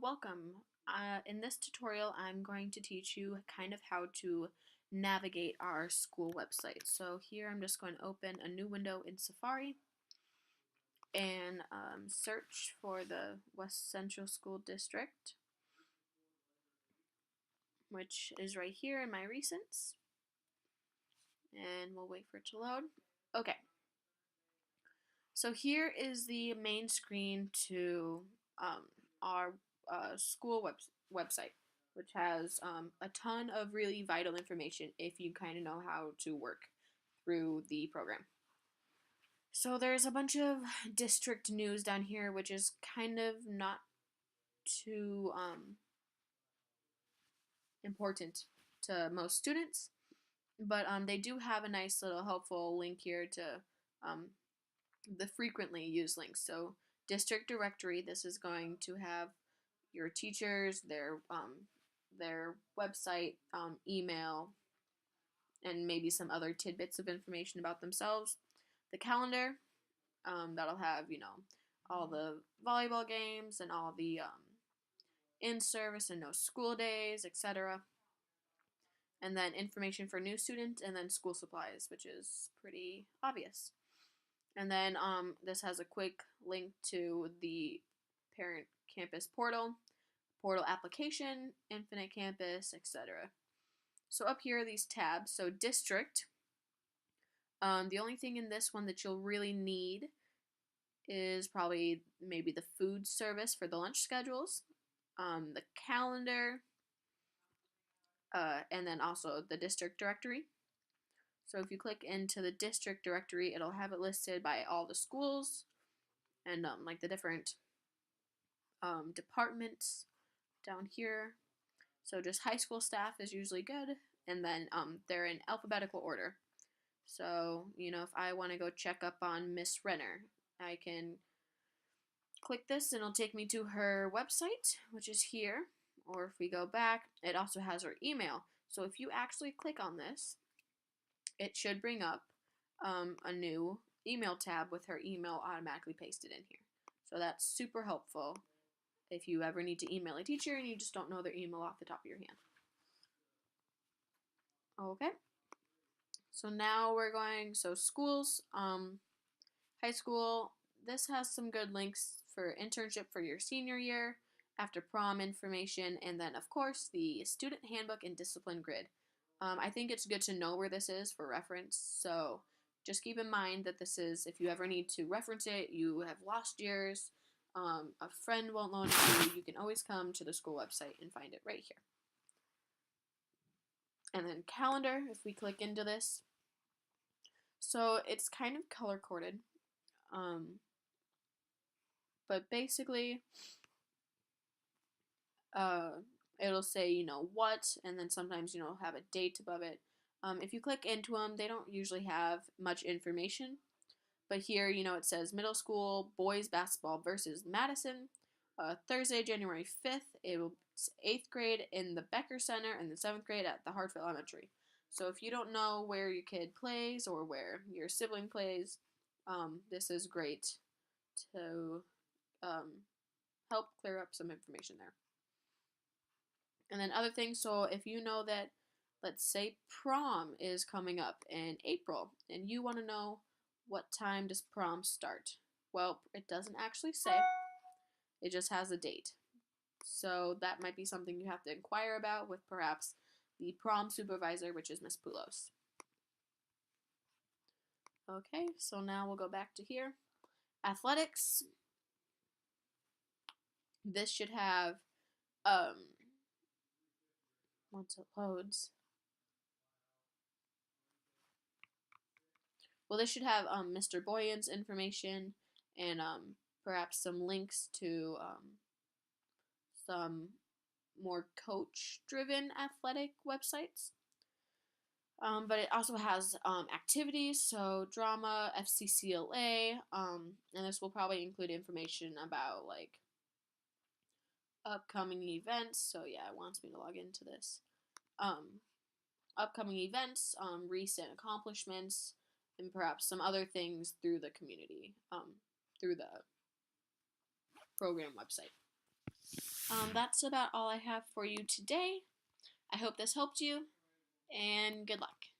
Welcome. In this tutorial, I'm going to teach you kind of how to navigate our school website. So here I'm just going to open a new window in Safari and search for the West Central School District, which is right here in my recents. And we'll wait for it to load. Okay. So here is the main screen to our school website, which has a ton of really vital information if you kind of know how to work through the program. So there's a bunch of district news down here, which is kind of not too important to most students, but they do have a nice little helpful link here to um, the frequently used links. So district directory, this is going to have your teachers, their website, email, and maybe some other tidbits of information about themselves. The calendar, that'll have all the volleyball games and all the in-service and no school days, etc. And then information for new students, and then school supplies, which is pretty obvious. And then this has a quick link to the parent campus portal application, Infinite Campus, etc. So up here are these tabs. So district, the only thing in this one that you'll really need is probably maybe the food service for the lunch schedules, the calendar, and then also the district directory. So if you click into the district directory, it'll have it listed by all the schools and like the different departments down here. So just high school staff is usually good, and then they're in alphabetical order. So, if I want to go check up on Miss Renner, I can click this and it'll take me to her website, which is here. Or if we go back, it also has her email. So if you actually click on this, it should bring up a new email tab with her email automatically pasted in here. So that's super helpful if you ever need to email a teacher and you just don't know their email off the top of your hand. Okay. So now we're going, schools, high school, this has some good links for internship for your senior year, after prom information, and then of course the student handbook and discipline grid. I think it's good to know where this is for reference, so just keep in mind that this is, if you ever need to reference it, you have lost yours, a friend won't loan it to you, you can always come to the school website and find it right here. And then calendar, if we click into this, so it's kind of color coded, but basically it'll say what, and then sometimes have a date above it. If you click into them, they don't usually have much information, but here it says middle school boys basketball versus Madison, Thursday January 5th. It's 8th grade in the Becker Center and the 7th grade at the Hartfield Elementary. So if you don't know where your kid plays or where your sibling plays, this is great to help clear up some information there. And then other things, so if you know that, let's say prom is coming up in April, and you want to know what time does prom start? Well, it doesn't actually say. It just has a date. So that might be something you have to inquire about with perhaps the prom supervisor, which is Miss Poulos. Okay, so now we'll go back to here. Athletics. This should have, once it loads, well, this should have Mr. Boyan's information and perhaps some links to some more coach-driven athletic websites. But it also has activities, so drama, FCCLA, and this will probably include information about like upcoming events. So yeah, it wants me to log into this. Upcoming events, recent accomplishments, and perhaps some other things through the community, through the program website. That's about all I have for you today. I hope this helped you, and good luck.